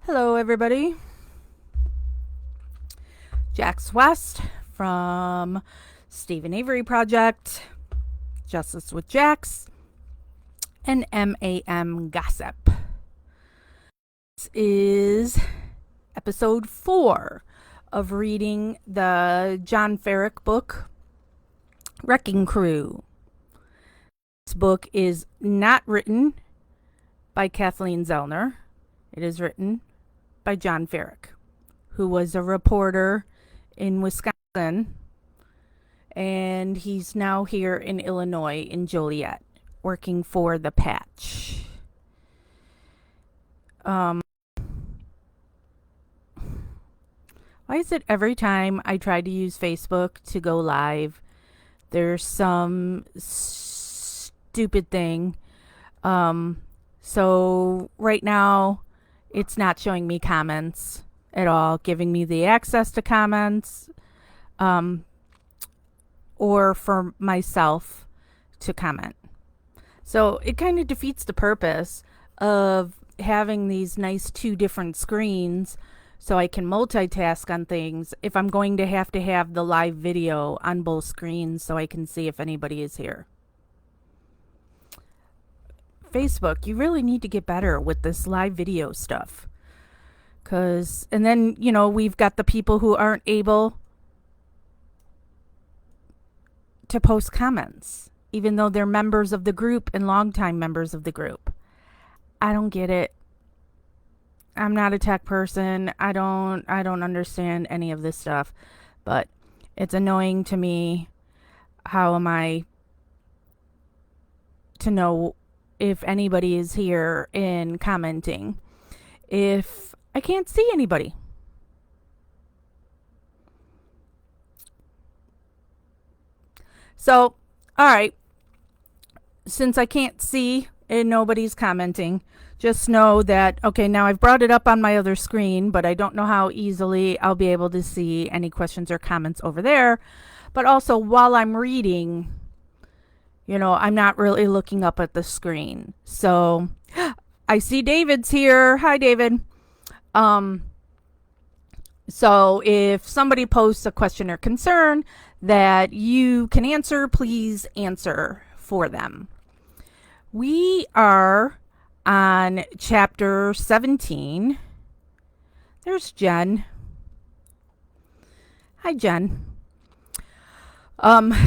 Hello, everybody. Jax West from Stephen Avery Project, Justice with Jax, and MAM Gossip. This is episode 4 of reading the John Ferrick book, Wrecking Crew. This book is not written by Kathleen Zellner. It is written by John Ferrick, who was a reporter in Wisconsin, and he's now here in Illinois, in Joliet, working for The Patch. Why is it every time I try to use Facebook to go live, there's some stupid thing? So right now, it's not showing me comments at all, giving me the access to comments, or for myself to comment. So it kind of defeats the purpose of having these nice 2 different screens so I can multitask on things if I'm going to have the live video on both screens so I can see if anybody is here. Facebook, you really need to get better with this live video stuff. And then, we've got the people who aren't able to post comments, even though they're members of the group and longtime members of the group. I don't get it. I'm not a tech person. I don't understand any of this stuff, but it's annoying to me. How am I to know if anybody is here and commenting if I can't see anybody? So, all right, since I can't see and nobody's commenting, just know that, okay, now I've brought it up on my other screen, but I don't know how easily I'll be able to see any questions or comments over there. But also, while I'm reading, I'm not really looking up at the screen. So I see David's here. Hi, David. So if somebody posts a question or concern that you can answer, please answer for them. We are on chapter 17. There's Jen. Hi, Jen.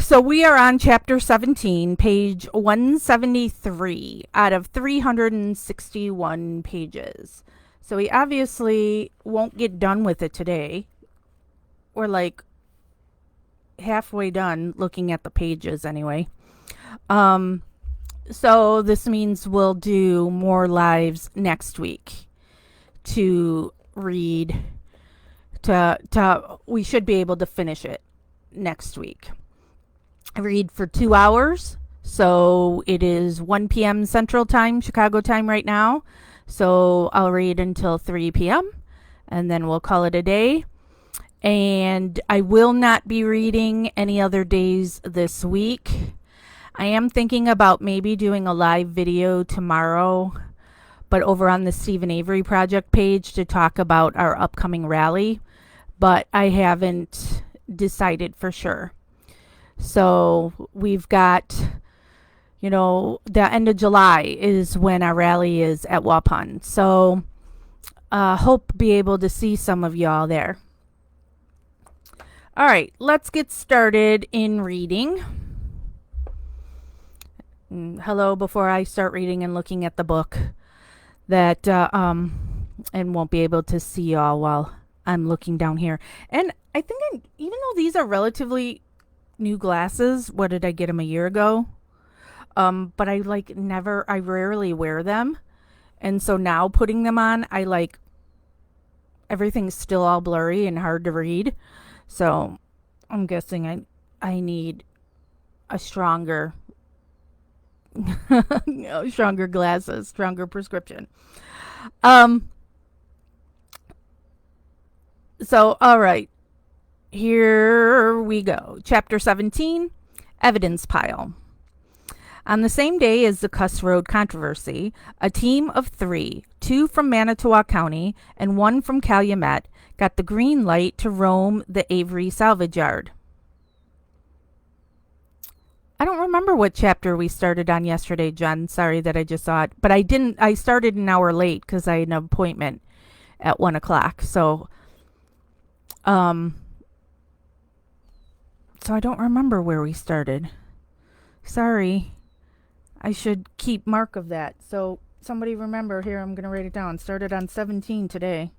So we are on chapter 17, page 173 out of 361 pages. So we obviously won't get done with it today. We're like halfway done looking at the pages anyway. So this means we'll do more lives next week to read. We should be able to finish it next week. I read for 2 hours. So it is 1 p.m. Central Time, Chicago time right now. So I'll read until 3 p.m. and then we'll call it a day. And I will not be reading any other days this week. I am thinking about maybe doing a live video tomorrow, but over on the Stephen Avery Project page to talk about our upcoming rally. But I haven't decided for sure. So we've got, the end of July is when our rally is at Waupun. So hope be able to see some of y'all there. All right, let's get started in reading. Hello, before I start reading and looking at the book that and won't be able to see y'all while I'm looking down here. And I think even though these are relatively new glasses, what did I get them a year ago? But I rarely wear them. And so now putting them on, everything's still all blurry and hard to read. So I'm guessing I need a stronger stronger glasses, stronger prescription. So all right, here we go. Chapter 17, Evidence Pile. On the same day as the Cuss Road controversy, a team of 3, 2 from Manitowoc County and 1 from Calumet, got the green light to roam the Avery salvage yard. I don't remember what chapter we started on yesterday, Jen. Sorry that I just saw it. But I started an hour late because I had an appointment at 1 o'clock. So I don't remember where we started. Sorry. I should keep mark of that. So somebody remember here, I'm going to write it down. Started on 17 today.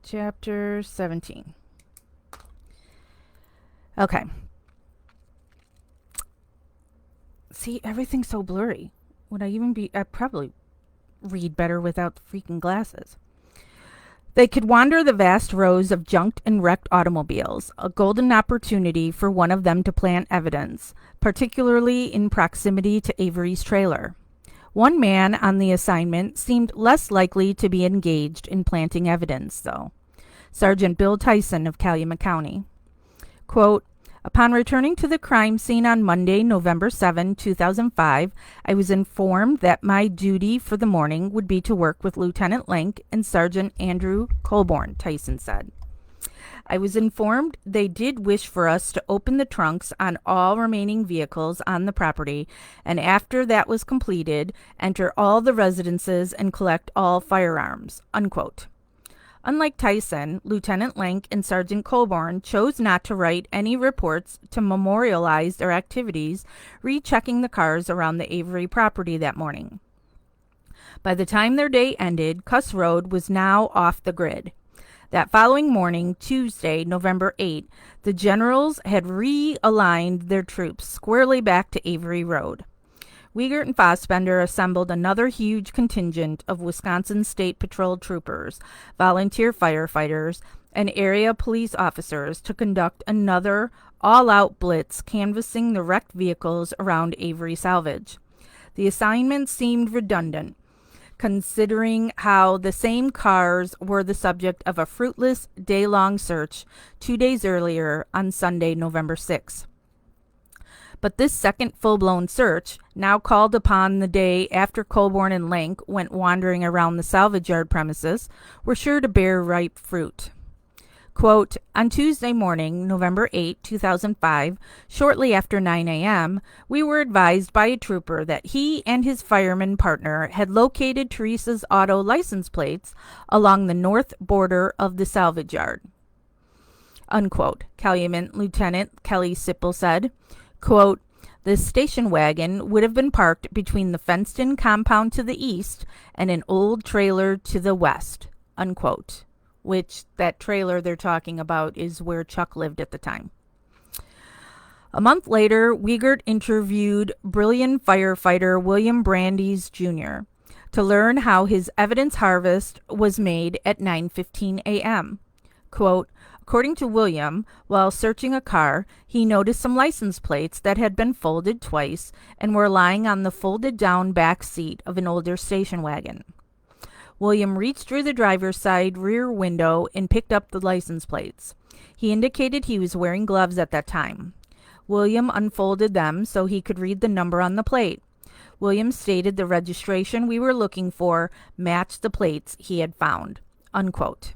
Chapter 17. Okay. See, everything's so blurry. I'd probably read better without the freaking glasses. They could wander the vast rows of junked and wrecked automobiles, a golden opportunity for one of them to plant evidence, particularly in proximity to Avery's trailer. One man on the assignment seemed less likely to be engaged in planting evidence, though. Sergeant Bill Tyson of Calumet County. Quote, upon returning to the crime scene on Monday, November 7, 2005, I was informed that my duty for the morning would be to work with Lieutenant Lenk and Sergeant Andrew Colborn, Tyson said. I was informed they did wish for us to open the trunks on all remaining vehicles on the property, and after that was completed, enter all the residences and collect all firearms, unquote. Unlike Tyson, Lieutenant Lenk and Sergeant Colborn chose not to write any reports to memorialize their activities rechecking the cars around the Avery property that morning. By the time their day ended, Cuss Road was now off the grid. That following morning, Tuesday, November 8, the generals had realigned their troops squarely back to Avery Road. Wiegert and Fassbender assembled another huge contingent of Wisconsin State Patrol troopers, volunteer firefighters, and area police officers to conduct another all-out blitz canvassing the wrecked vehicles around Avery Salvage. The assignment seemed redundant, considering how the same cars were the subject of a fruitless day-long search 2 days earlier on Sunday, November 6. But this second full-blown search, now called upon the day after Colborn and Lenk went wandering around the salvage yard premises, were sure to bear ripe fruit. Quote, on Tuesday morning, November 8, 2005, shortly after 9 a.m., we were advised by a trooper that he and his fireman partner had located Teresa's auto license plates along the north border of the salvage yard. Unquote. Calumet Lieutenant Kelly Sipple said, quote, the station wagon would have been parked between the fenced-in compound to the east and an old trailer to the west, unquote, which that trailer they're talking about is where Chuck lived at the time. A month later, Wiegert interviewed brilliant firefighter William Brandeis Jr. to learn how his evidence harvest was made at 9:15 a.m. Quote, according to William, while searching a car, he noticed some license plates that had been folded twice and were lying on the folded-down back seat of an older station wagon. William reached through the driver's side rear window and picked up the license plates. He indicated he was wearing gloves at that time. William unfolded them so he could read the number on the plate. William stated the registration we were looking for matched the plates he had found, unquote.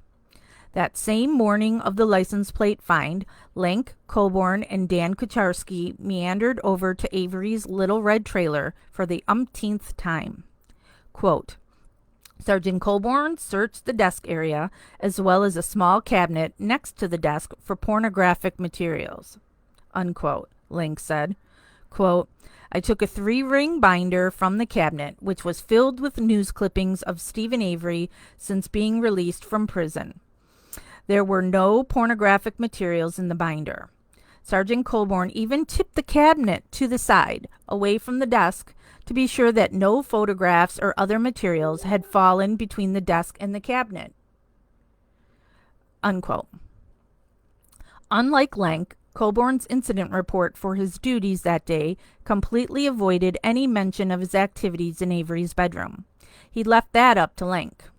That same morning of the license plate find, Lenk, Colborn, and Dan Kucharski meandered over to Avery's little red trailer for the umpteenth time. Quote, Sergeant Colborn searched the desk area as well as a small cabinet next to the desk for pornographic materials, unquote, Lenk said. Quote, I took a 3-ring binder from the cabinet, which was filled with news clippings of Stephen Avery since being released from prison. There were no pornographic materials in the binder. Sergeant Colborn even tipped the cabinet to the side, away from the desk, to be sure that no photographs or other materials had fallen between the desk and the cabinet. Unquote. Unlike Lenk, Colborn's incident report for his duties that day completely avoided any mention of his activities in Avery's bedroom. He left that up to Lenk.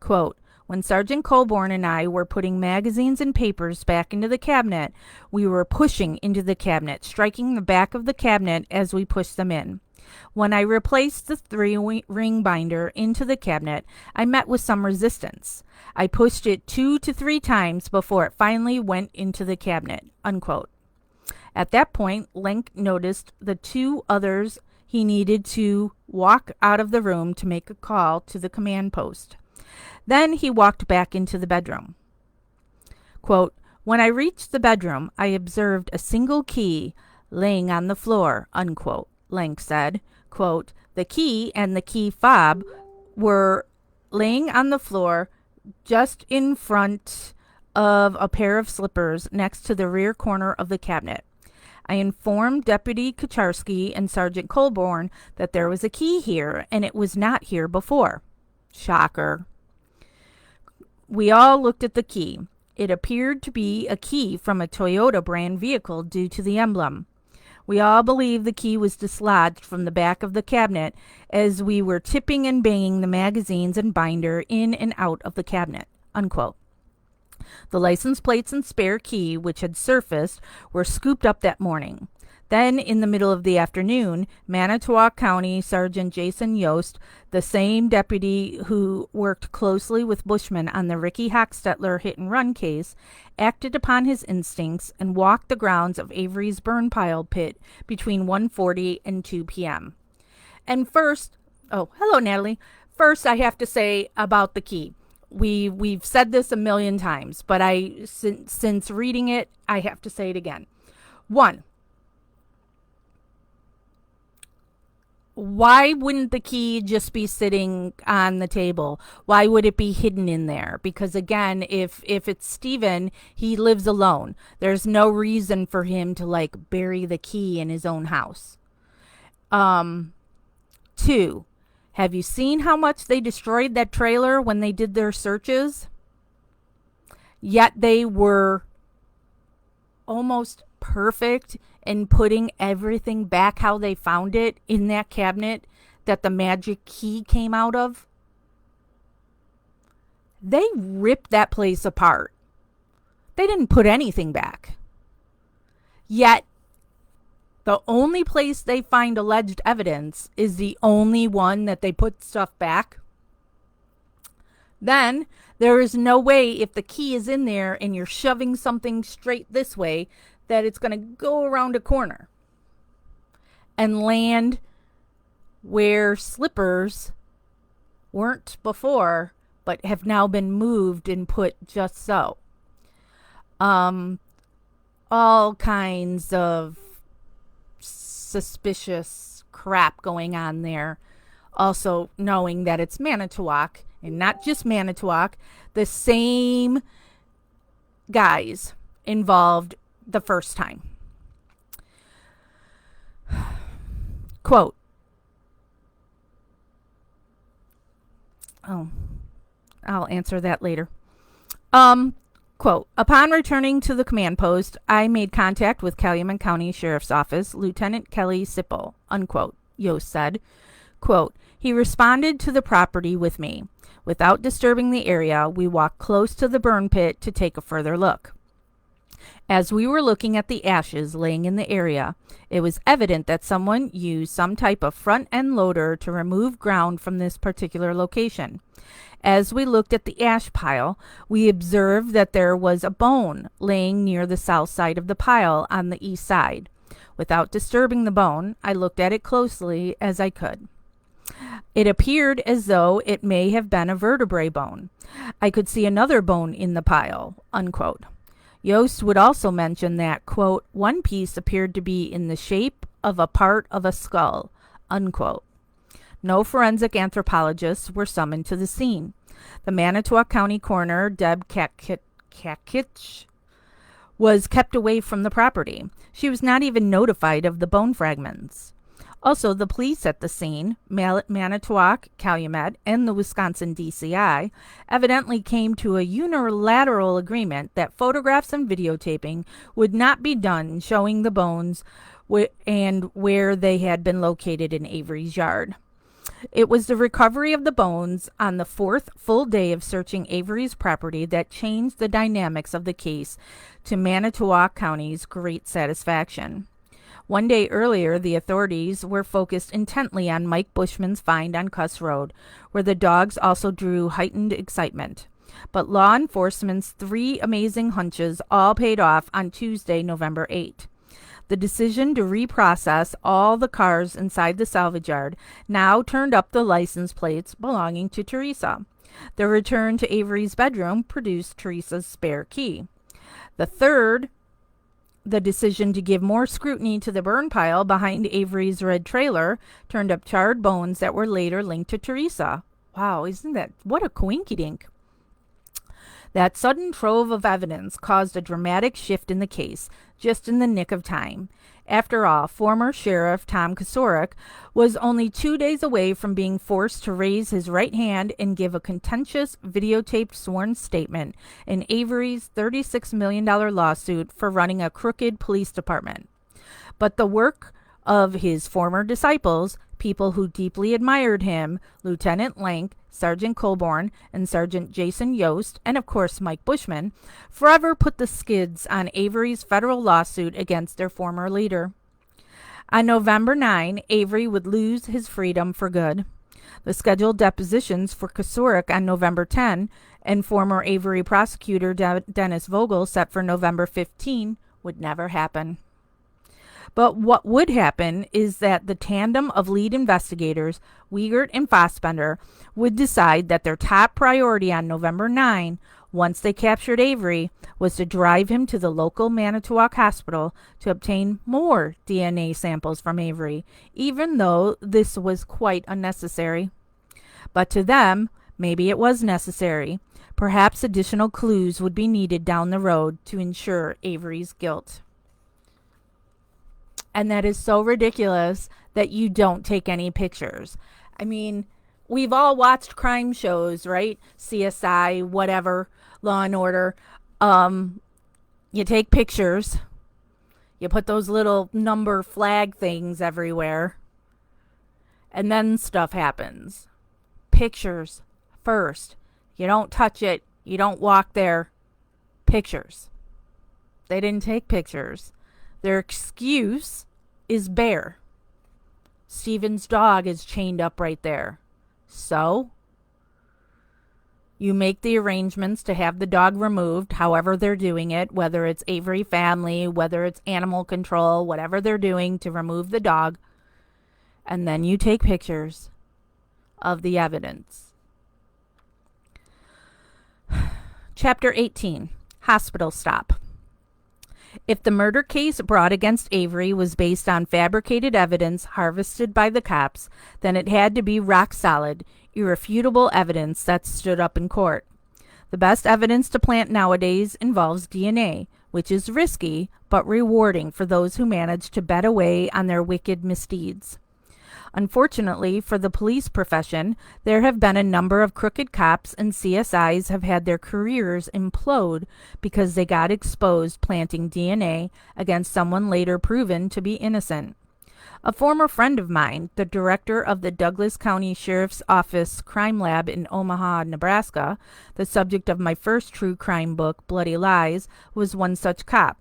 Quote, When Sergeant Colborne and I were putting magazines and papers back into the cabinet, we were pushing into the cabinet, striking the back of the cabinet as we pushed them in. When I replaced the 3-ring binder into the cabinet, I met with some resistance. I pushed it 2 to 3 times before it finally went into the cabinet." Unquote. At that point, Lenk noticed the 2 others he needed to walk out of the room to make a call to the command post. Then he walked back into the bedroom. Quote, "When I reached the bedroom, I observed a single key laying on the floor," unquote, Lenk said. Quote, "The key and the key fob were laying on the floor just in front of a pair of slippers next to the rear corner of the cabinet. I informed Deputy Kucharski and Sergeant Colborne that there was a key here and it was not here before." Shocker. "We all looked at the key. It appeared to be a key from a Toyota brand vehicle due to the emblem. We all believe the key was dislodged from the back of the cabinet as we were tipping and banging the magazines and binder in and out of the cabinet." Unquote. The license plates and spare key, which had surfaced, were scooped up that morning. Then, in the middle of the afternoon, Manitowoc County Sergeant Jason Yost, the same deputy who worked closely with Bushman on the Ricky Hochstetler hit-and-run case, acted upon his instincts and walked the grounds of Avery's burn pile pit between 1:40 and 2 p.m. And first, hello, Natalie. First, I have to say about the key. We've said this a million times, but since reading it, I have to say it again. 1, why wouldn't the key just be sitting on the table? Why would it be hidden in there? Because again, if it's Stephen, he lives alone. There's no reason for him to bury the key in his own house. 2, have you seen how much they destroyed that trailer when they did their searches? Yet they were almost perfect in putting everything back how they found it in that cabinet that the magic key came out of. They ripped that place apart. They didn't put anything back. Yet the only place they find alleged evidence is the only one that they put stuff back. Then there is no way, if the key is in there and you're shoving something straight this way, that it's going to go around a corner and land where slippers weren't before but have now been moved and put just so. All kinds of suspicious crap going on there. Also knowing that it's Manitowoc, and not just Manitowoc, the same guys involved the first time. Quote, I'll answer that later. Quote, "Upon returning to the command post, I made contact with Calumet County Sheriff's Office, Lieutenant Kelly Sipple," unquote, Yost said. Quote, "He responded to the property with me. Without disturbing the area, we walked close to the burn pit to take a further look. As we were looking at the ashes laying in the area, it was evident that someone used some type of front-end loader to remove ground from this particular location. As we looked at the ash pile, we observed that there was a bone laying near the south side of the pile on the east side. Without disturbing the bone, I looked at it closely as I could. It appeared as though it may have been a vertebrae bone. I could see another bone in the pile," unquote. Yost would also mention that, quote, "one piece appeared to be in the shape of a part of a skull," unquote. No forensic anthropologists were summoned to the scene. The Manitowoc County coroner, Deb Kakich, was kept away from the property. She was not even notified of the bone fragments. Also, the police at the scene, Manitowoc, Calumet, and the Wisconsin DCI, evidently came to a unilateral agreement that photographs and videotaping would not be done showing the bones and where they had been located in Avery's yard. It was the recovery of the bones on the fourth full day of searching Avery's property that changed the dynamics of the case to Manitowoc County's great satisfaction. One day earlier, the authorities were focused intently on Mike Bushman's find on Cuss Road, where the dogs also drew heightened excitement. But law enforcement's 3 amazing hunches all paid off on Tuesday, November 8. The decision to reprocess all the cars inside the salvage yard now turned up the license plates belonging to Teresa. The return to Avery's bedroom produced Teresa's spare key. The decision to give more scrutiny to the burn pile behind Avery's red trailer turned up charred bones that were later linked to Teresa. Wow, isn't that what a coinkydink? That sudden trove of evidence caused a dramatic shift in the case, just in the nick of time. After all, former Sheriff Tom Kocourek was only 2 days away from being forced to raise his right hand and give a contentious, videotaped sworn statement in Avery's $36 million lawsuit for running a crooked police department. But the work of his former disciples, people who deeply admired him, Lieutenant Lank, Sergeant Colborne, and Sergeant Jason Yost, and of course Mike Bushman, forever put the skids on Avery's federal lawsuit against their former leader. On November 9, Avery would lose his freedom for good. The scheduled depositions for Kocourek on November 10 and former Avery prosecutor Dennis Vogel set for November 15 would never happen. But what would happen is that the tandem of lead investigators, Wiegert and Fassbender, would decide that their top priority on November 9, once they captured Avery, was to drive him to the local Manitowoc hospital to obtain more DNA samples from Avery, even though this was quite unnecessary. But to them, maybe it was necessary. Perhaps additional clues would be needed down the road to ensure Avery's guilt. And that is so ridiculous that you don't take any pictures. I mean, we've all watched crime shows, right? CSI, whatever, Law and Order. You take pictures. You put those little number flag things everywhere. And then stuff happens. Pictures first. You don't touch it. You don't walk there. Pictures. They didn't take pictures. Their excuse is Bear. Stephen's dog is chained up right there. So, you make the arrangements to have the dog removed, however they're doing it, whether it's Avery family, whether it's animal control, whatever they're doing to remove the dog, and then you take pictures of the evidence. Chapter 18, Hospital Stop. If the murder case brought against Avery was based on fabricated evidence harvested by the cops, then it had to be rock solid, irrefutable evidence that stood up in court. The best evidence to plant nowadays involves DNA, which is risky but rewarding for those who manage to bet away on their wicked misdeeds. Unfortunately for the police profession, there have been a number of crooked cops and CSIs have had their careers implode because they got exposed planting DNA against someone later proven to be innocent. A former friend of mine, the director of the Douglas County Sheriff's Office Crime Lab in Omaha, Nebraska, the subject of my first true crime book, Bloody Lies, was one such cop.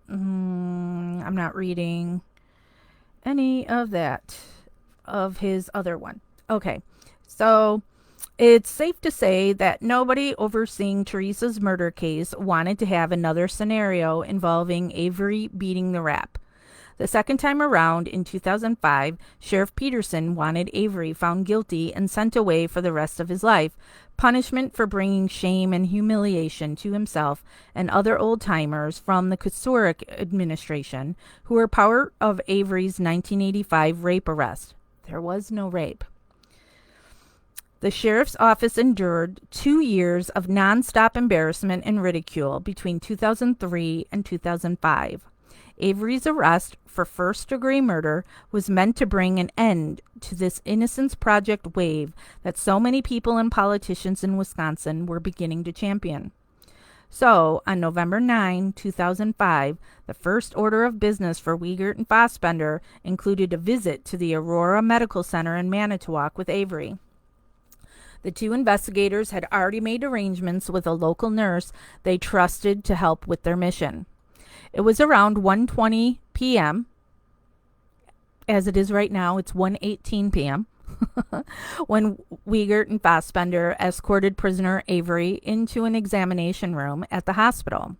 I'm not reading any of that of his other one. Okay, so it's safe to say that nobody overseeing Teresa's murder case wanted to have another scenario involving Avery beating the rap. The second time around, in 2005, Sheriff Peterson wanted Avery found guilty and sent away for the rest of his life, punishment for bringing shame and humiliation to himself and other old-timers from the Kocourek administration, who were part of Avery's 1985 rape arrest. There was no rape. The sheriff's office endured 2 years of nonstop embarrassment and ridicule between 2003 and 2005. Avery's arrest for first-degree murder was meant to bring an end to this Innocence Project wave that so many people and politicians in Wisconsin were beginning to champion. So, on November 9, 2005, the first order of business for Wiegert and Fassbender included a visit to the Aurora Medical Center in Manitowoc with Avery. The two investigators had already made arrangements with a local nurse they trusted to help with their mission. It was around 1:20 p.m. As it is right now, it's 1:18 p.m. when Wiegert and Fassbender escorted prisoner Avery into an examination room at the hospital.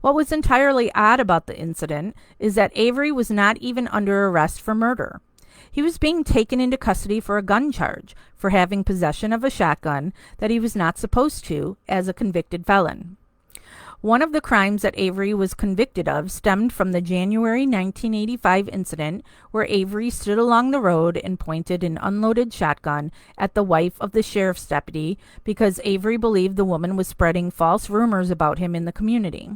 What was entirely odd about the incident is that Avery was not even under arrest for murder. He was being taken into custody for a gun charge for having possession of a shotgun that he was not supposed to as a convicted felon. One of the crimes that Avery was convicted of stemmed from the January 1985 incident where Avery stood along the road and pointed an unloaded shotgun at the wife of the sheriff's deputy because Avery believed the woman was spreading false rumors about him in the community.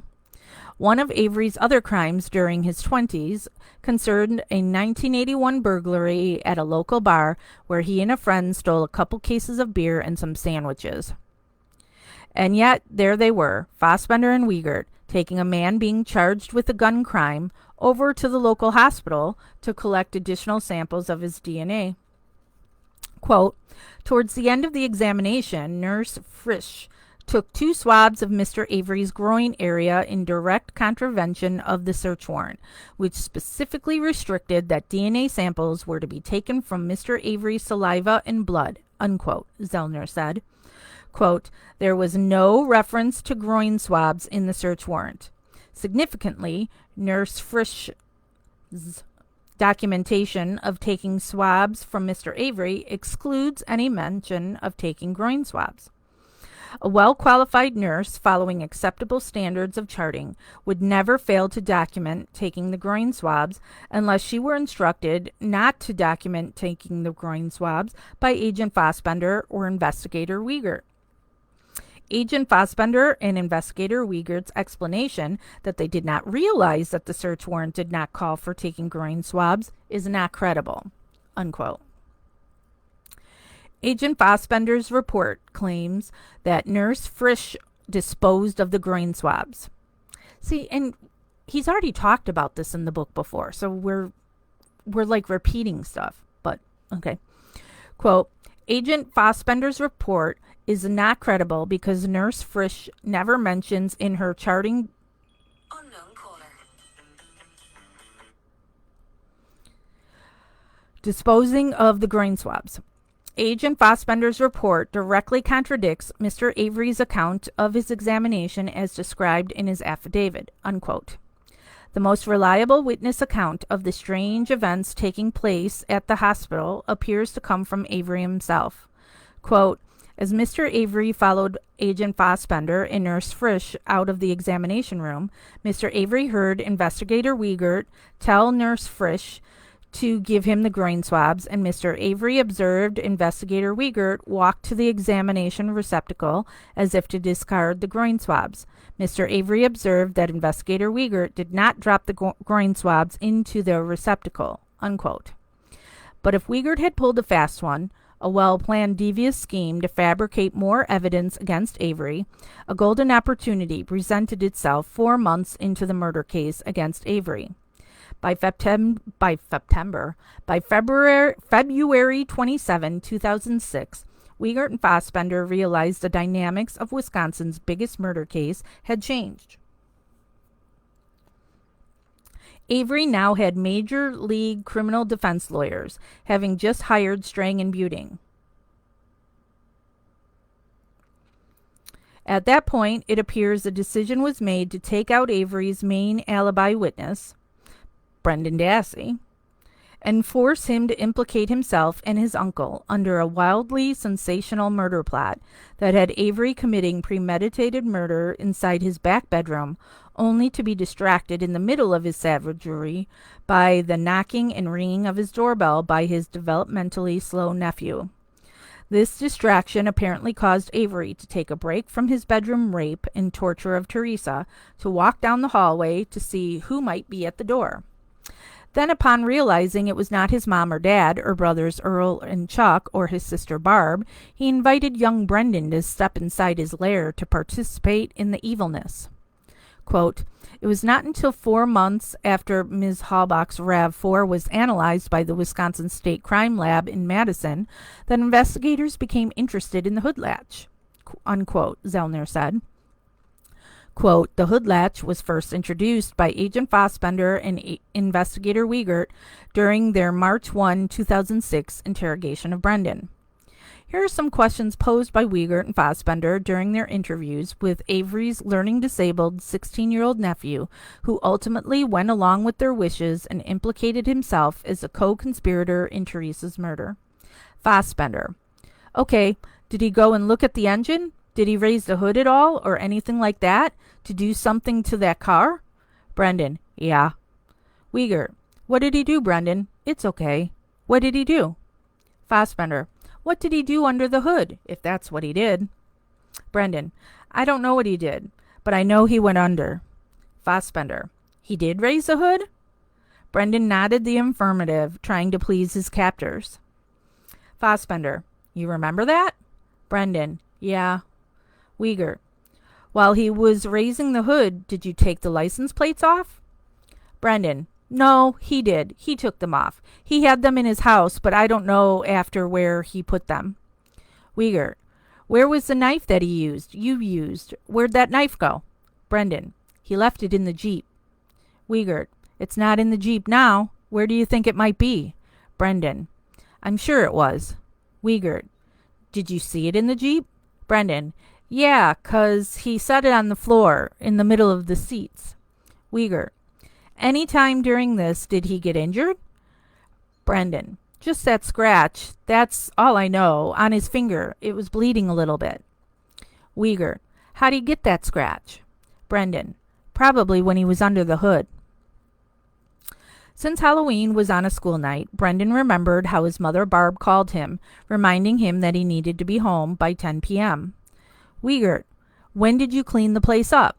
One of Avery's other crimes during his 20s concerned a 1981 burglary at a local bar where he and a friend stole a couple cases of beer and some sandwiches. And yet, there they were, Fassbender and Wiegert, taking a man being charged with a gun crime over to the local hospital to collect additional samples of his DNA. Quote, towards the end of the examination, Nurse Frisch took 2 swabs of Mr. Avery's groin area in direct contravention of the search warrant, which specifically restricted that DNA samples were to be taken from Mr. Avery's saliva and blood, unquote, Zellner said. Quote, there was no reference to groin swabs in the search warrant. Significantly, Nurse Frisch's documentation of taking swabs from Mr. Avery excludes any mention of taking groin swabs. A well-qualified nurse following acceptable standards of charting would never fail to document taking the groin swabs unless she were instructed not to document taking the groin swabs by Agent Fassbender or Investigator Wiegert. Agent Fassbender and Investigator Wiegert's explanation that they did not realize that the search warrant did not call for taking groin swabs is not credible, unquote. Agent Fassbender's report claims that Nurse Frisch disposed of the groin swabs. See, and he's already talked about this in the book before, so we're like repeating stuff, but okay. Quote, Agent Fassbender's report is not credible because Nurse Frisch never mentions in her charting unknown caller disposing of the groin swabs. Agent Fassbender's report directly contradicts Mr. Avery's account of his examination as described in his affidavit, unquote. The most reliable witness account of the strange events taking place at the hospital appears to come from Avery himself. Quote, as Mr. Avery followed Agent Fassbender and Nurse Frisch out of the examination room, Mr. Avery heard Investigator Wiegert tell Nurse Frisch to give him the groin swabs, and Mr. Avery observed Investigator Wiegert walk to the examination receptacle as if to discard the groin swabs. Mr. Avery observed that Investigator Wiegert did not drop the groin swabs into the receptacle, unquote. But if Wiegert had pulled a fast one, a well-planned devious scheme to fabricate more evidence against Avery, a golden opportunity presented itself 4 months into the murder case against Avery. By February 27, 2006, Wiegert and Fassbender realized the dynamics of Wisconsin's biggest murder case had changed. Avery now had major league criminal defense lawyers, having just hired Strang and Buting. At that point, it appears a decision was made to take out Avery's main alibi witness, Brendan Dassey, and force him to implicate himself and his uncle under a wildly sensational murder plot that had Avery committing premeditated murder inside his back bedroom, only to be distracted in the middle of his savagery by the knocking and ringing of his doorbell by his developmentally slow nephew. This distraction apparently caused Avery to take a break from his bedroom rape and torture of Teresa to walk down the hallway to see who might be at the door. Then, upon realizing it was not his mom or dad, or brothers Earl and Chuck, or his sister Barb, he invited young Brendan to step inside his lair to participate in the evilness. Quote, it was not until 4 months after Ms. Halbach's RAV4 was analyzed by the Wisconsin State Crime Lab in Madison that investigators became interested in the hood latch, unquote, Zellner said. Quote, the hood latch was first introduced by Agent Fassbender and Investigator Wiegert during their March 1, 2006 interrogation of Brendan. Here are some questions posed by Wiegert and Fassbender during their interviews with Avery's learning disabled 16-year-old nephew, who ultimately went along with their wishes and implicated himself as a co-conspirator in Teresa's murder. Fassbender. Okay, did he go and look at the engine? Did he raise the hood at all or anything like that to do something to that car? Brendan. Yeah. Wiegert. What did he do, Brendan? It's okay. What did he do? Fassbender. What did he do under the hood, if that's what he did? Brendan. I don't know what he did, but I know he went under. Fassbender. He did raise the hood? Brendan nodded the affirmative, trying to please his captors. Fassbender. You remember that? Brendan. Yeah. Wiegert. While he was raising the hood, did you take the license plates off? Brendan. No, he did. He took them off. He had them in his house, but I don't know after where he put them. Wiegert. Where was the knife that you used? Where'd that knife go? Brendan. He left it in the Jeep. Wiegert. It's not in the Jeep now. Where do you think it might be? Brendan. I'm sure it was. Wiegert. Did you see it in the Jeep? Brendan. Yeah, 'cause he set it on the floor in the middle of the seats. Wiegert. Any time during this did he get injured? Brendan. Just that scratch. That's all I know. On his finger. It was bleeding a little bit. Wiegert. How'd he get that scratch? Brendan. Probably when he was under the hood. Since Halloween was on a school night, Brendan remembered how his mother Barb called him, reminding him that he needed to be home by 10 p.m. Wiegert. When did you clean the place up?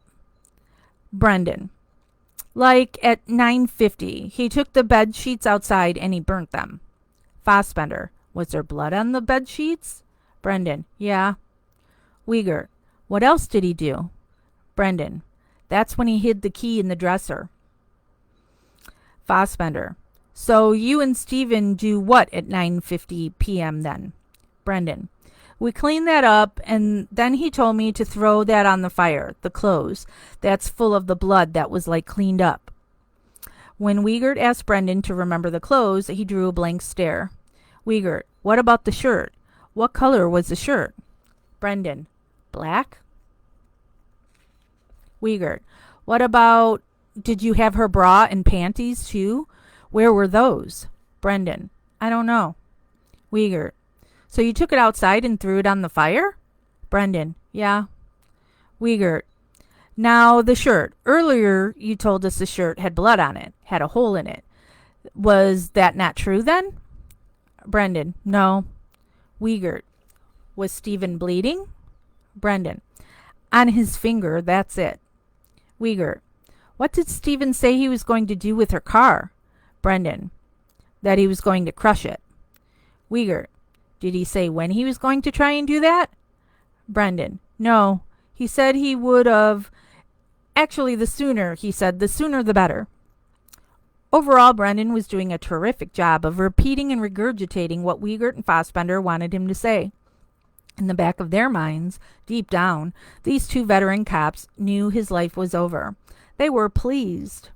Brendan. Like at 9:50. He took the bed sheets outside and he burnt them. Fassbender. Was there blood on the bed sheets? Brendan. Yeah. Wiegert. What else did he do? Brendan. That's when he hid the key in the dresser. Fassbender. So you and Stephen do what at 9:50 p.m. then? Brendan. We cleaned that up, and then he told me to throw that on the fire, the clothes. That's full of the blood that was like cleaned up. When Wiegert asked Brendan to remember the clothes, he drew a blank stare. Wiegert. What about the shirt? What color was the shirt? Brendan. Black? Wiegert. What about, did you have her bra and panties too? Where were those? Brendan. I don't know. Wiegert. So you took it outside and threw it on the fire? Brendan. Yeah. Wiegert. Now the shirt. Earlier you told us the shirt had blood on it, had a hole in it. Was that not true then? Brendan. No. Wiegert. Was Stephen bleeding? Brendan. On his finger, that's it. Wiegert. What did Stephen say he was going to do with her car? Brendan. That he was going to crush it. Wiegert. Did he say when he was going to try and do that? Brendan. No. He said he would have. Actually, the sooner, he said, the sooner the better. Overall, Brendan was doing a terrific job of repeating and regurgitating what Wiegert and Fassbender wanted him to say. In the back of their minds, deep down, these two veteran cops knew his life was over. They were pleased.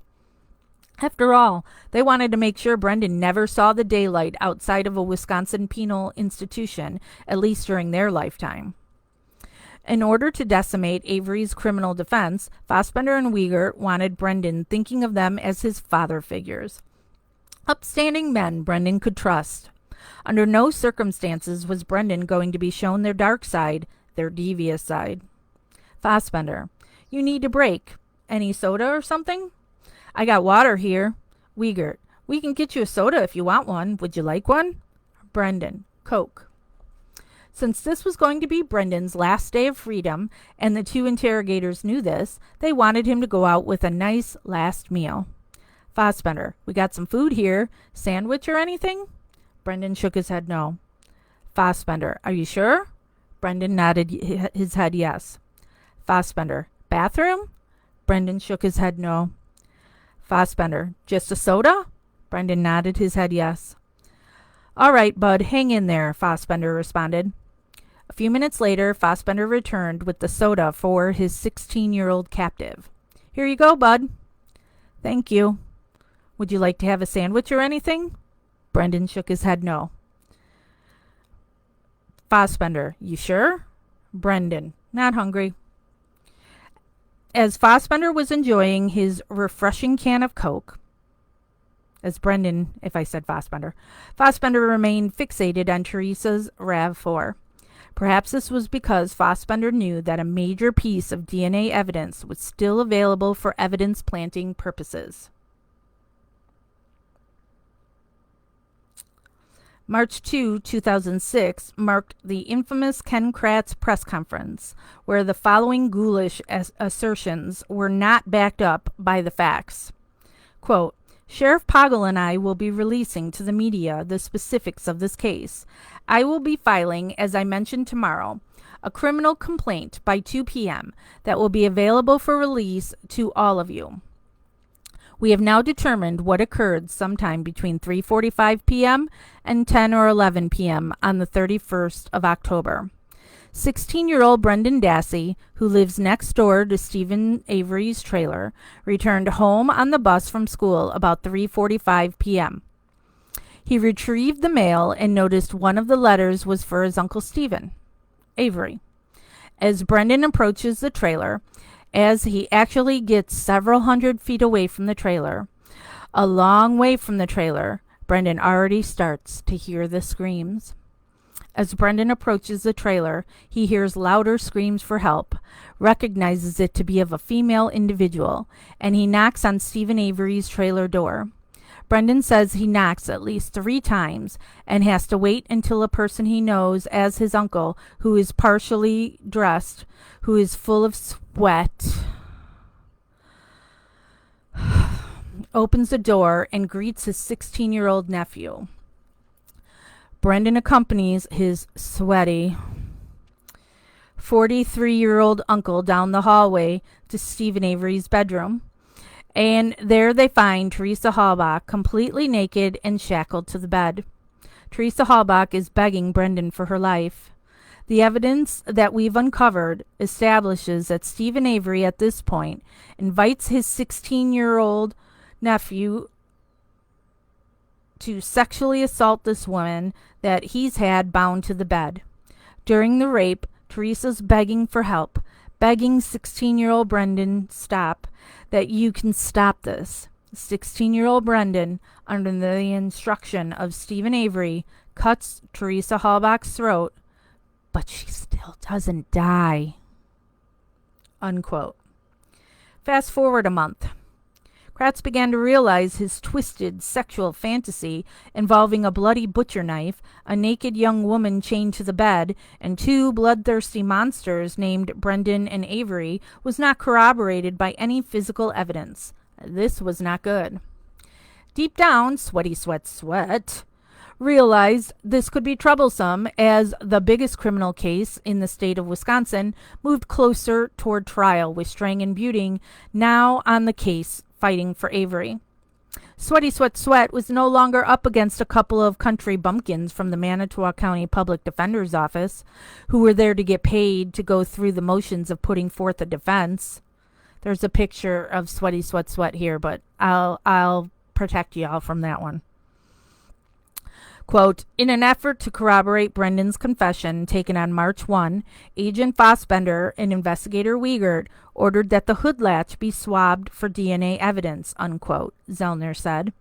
After all, they wanted to make sure Brendan never saw the daylight outside of a Wisconsin penal institution, at least during their lifetime. In order to decimate Avery's criminal defense, Fassbender and Wiegert wanted Brendan thinking of them as his father figures. Upstanding men Brendan could trust. Under no circumstances was Brendan going to be shown their dark side, their devious side. Fassbender. You need a break. Any soda or something? I got water here. Wiegert. We can get you a soda if you want one. Would you like one? Brendan. Coke. Since this was going to be Brendan's last day of freedom, and the two interrogators knew this, they wanted him to go out with a nice last meal. Fassbender, we got some food here. Sandwich or anything? Brendan shook his head no. Fassbender, are you sure? Brendan nodded his head yes. Fassbender, bathroom? Brendan shook his head no. Fassbender, just a soda? Brendan nodded his head yes. All right, bud, hang in there, Fassbender responded. A few minutes later, Fassbender returned with the soda for his 16-year-old captive. Here you go, bud. Thank you. Would you like to have a sandwich or anything? Brendan shook his head no. Fassbender, you sure? Brendan, not hungry. As Fassbender was enjoying his refreshing can of Coke, as Brendan, if I said Fassbender, Fassbender remained fixated on Teresa's RAV4. Perhaps this was because Fassbender knew that a major piece of DNA evidence was still available for evidence planting purposes. March 2, 2006 marked the infamous Ken Kratz press conference, where the following ghoulish assertions were not backed up by the facts. Quote, Sheriff Poggle and I will be releasing to the media the specifics of this case. I will be filing, as I mentioned tomorrow, a criminal complaint by 2 p.m. that will be available for release to all of you. We have now determined what occurred sometime between 3:45 p.m. and 10 or 11 p.m. on the 31st of October. 16-year-old Brendan Dassey, who lives next door to Stephen Avery's trailer, returned home on the bus from school about 3:45 p.m. He retrieved the mail and noticed one of the letters was for his Uncle Stephen Avery. As Brendan approaches the trailer, as he actually gets several hundred feet away from the trailer, a long way from the trailer, Brendan already starts to hear the screams. As Brendan approaches the trailer, he hears louder screams for help, recognizes it to be of a female individual, and he knocks on Stephen Avery's trailer door. Brendan says he knocks at least 3 times and has to wait until a person he knows as his uncle, who is partially dressed, who is full of sweat, opens the door and greets his 16-year-old nephew. Brendan accompanies his sweaty 43-year-old uncle down the hallway to Stephen Avery's bedroom, and there they find Teresa Halbach completely naked and shackled to the bed. Teresa Halbach is begging Brendan for her life. The evidence that we've uncovered establishes that Stephen Avery at this point invites his 16-year-old nephew to sexually assault this woman that he's had bound to the bed. During the rape, Teresa's begging for help, begging 16-year-old Brendan stop, that you can stop this. 16-year-old Brendan, under the instruction of Stephen Avery, cuts Teresa Halbach's throat, but she still doesn't die. Unquote. Fast forward a month. Kratz began to realize his twisted sexual fantasy involving a bloody butcher knife, a naked young woman chained to the bed, and 2 bloodthirsty monsters named Brendan and Avery was not corroborated by any physical evidence. This was not good. Deep down, Sweaty Sweat realized this could be troublesome as the biggest criminal case in the state of Wisconsin moved closer toward trial, with Strang and Buting now on the case fighting for Avery. Sweaty Sweat was no longer up against a couple of country bumpkins from the Manitowoc County Public Defender's Office who were there to get paid to go through the motions of putting forth a defense. There's a picture of Sweaty Sweat here, but I'll protect y'all from that one. Quote, in an effort to corroborate Brendan's confession taken on March 1, Agent Fassbender and Investigator Wiegert ordered that the hood latch be swabbed for DNA evidence, unquote, Zellner said.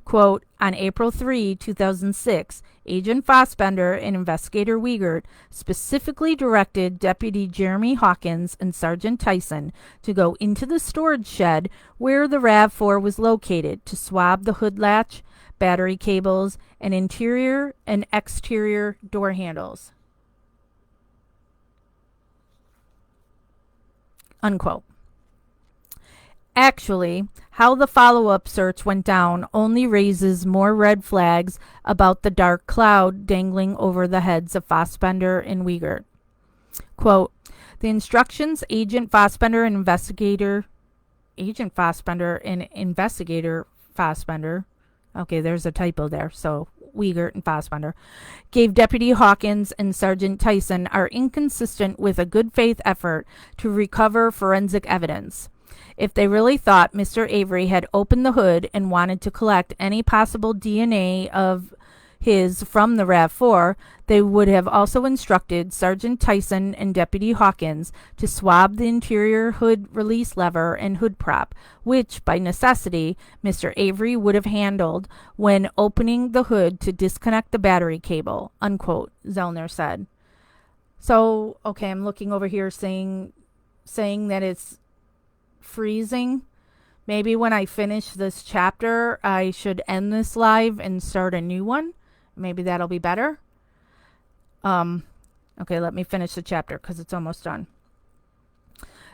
Quote, on April 3, 2006, Agent Fassbender and Investigator Wiegert specifically directed Deputy Jeremy Hawkins and Sergeant Tyson to go into the storage shed where the RAV4 was located to swab the hood latch, battery cables, and interior and exterior door handles. Unquote. Actually, how the follow-up search went down only raises more red flags about the dark cloud dangling over the heads of Fassbender and Wiegert. Quote, the instructions Agent Fassbender and Investigator Fassbender, okay, there's a typo there, so Wiegert and Fassbender, gave Deputy Hawkins and Sergeant Tyson are inconsistent with a good faith effort to recover forensic evidence. If they really thought Mr. Avery had opened the hood and wanted to collect any possible DNA of his from the RAV4, they would have also instructed Sergeant Tyson and Deputy Hawkins to swab the interior hood release lever and hood prop, which, by necessity, Mr. Avery would have handled when opening the hood to disconnect the battery cable, unquote, Zellner said. So, okay, I'm looking over here saying that it's freezing. Maybe when I finish this chapter, I should end this live and start a new one. Maybe that'll be better. Okay, let me finish the chapter because it's almost done.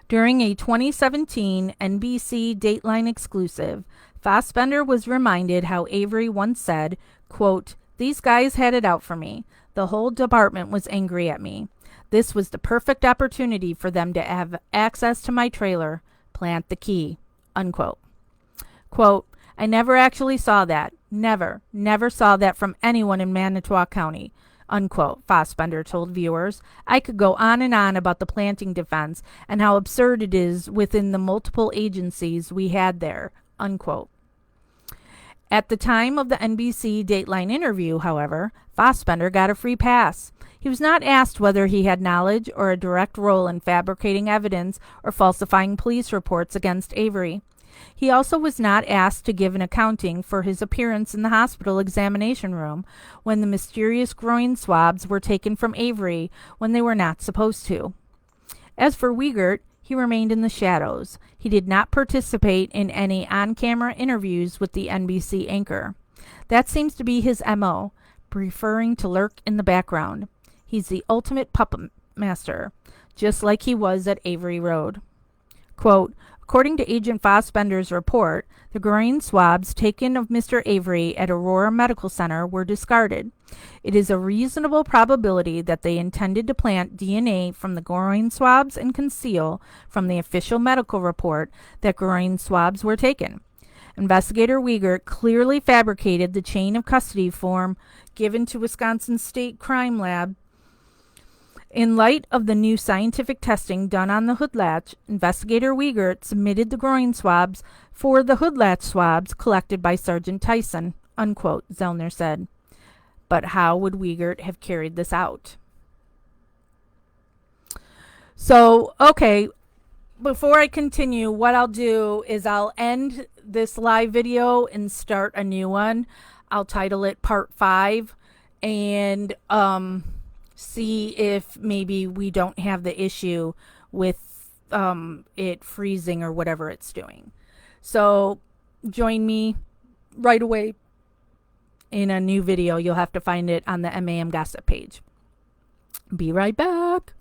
During a 2017 NBC Dateline exclusive, Fassbender was reminded how Avery once said, quote, these guys had it out for me. The whole department was angry at me. This was the perfect opportunity for them to have access to my trailer. Plant the key, unquote. Quote, I never actually saw that. Never saw that from anyone in Manitowoc County, unquote, Fassbender told viewers. I could go on and on about the planting defense and how absurd it is within the multiple agencies we had there, unquote. At the time of the NBC Dateline interview, however, Fassbender got a free pass. He was not asked whether he had knowledge or a direct role in fabricating evidence or falsifying police reports against Avery. He also was not asked to give an accounting for his appearance in the hospital examination room when the mysterious groin swabs were taken from Avery when they were not supposed to. As for Wiegert, he remained in the shadows. He did not participate in any on-camera interviews with the NBC anchor. That seems to be his MO, preferring to lurk in the background. He's the ultimate puppet master, just like he was at Avery Road. Quote, according to Agent Fassbender's report, the groin swabs taken of Mr. Avery at Aurora Medical Center were discarded. It is a reasonable probability that they intended to plant DNA from the groin swabs and conceal from the official medical report that groin swabs were taken. Investigator Wiegert clearly fabricated the chain of custody form given to Wisconsin State Crime Lab. In light of the new scientific testing done on the hood latch, Investigator Wiegert submitted the groin swabs for the hood latch swabs collected by Sergeant Tyson, unquote, Zellner said. But how would Wiegert have carried this out? So, okay, before I continue, what I'll do is I'll end this live video and start a new one. I'll title it Part 5 and see if maybe we don't have the issue with it freezing or whatever it's doing. So join me right away in a new video. You'll have to find it on the MAM Gossip page. Be right back.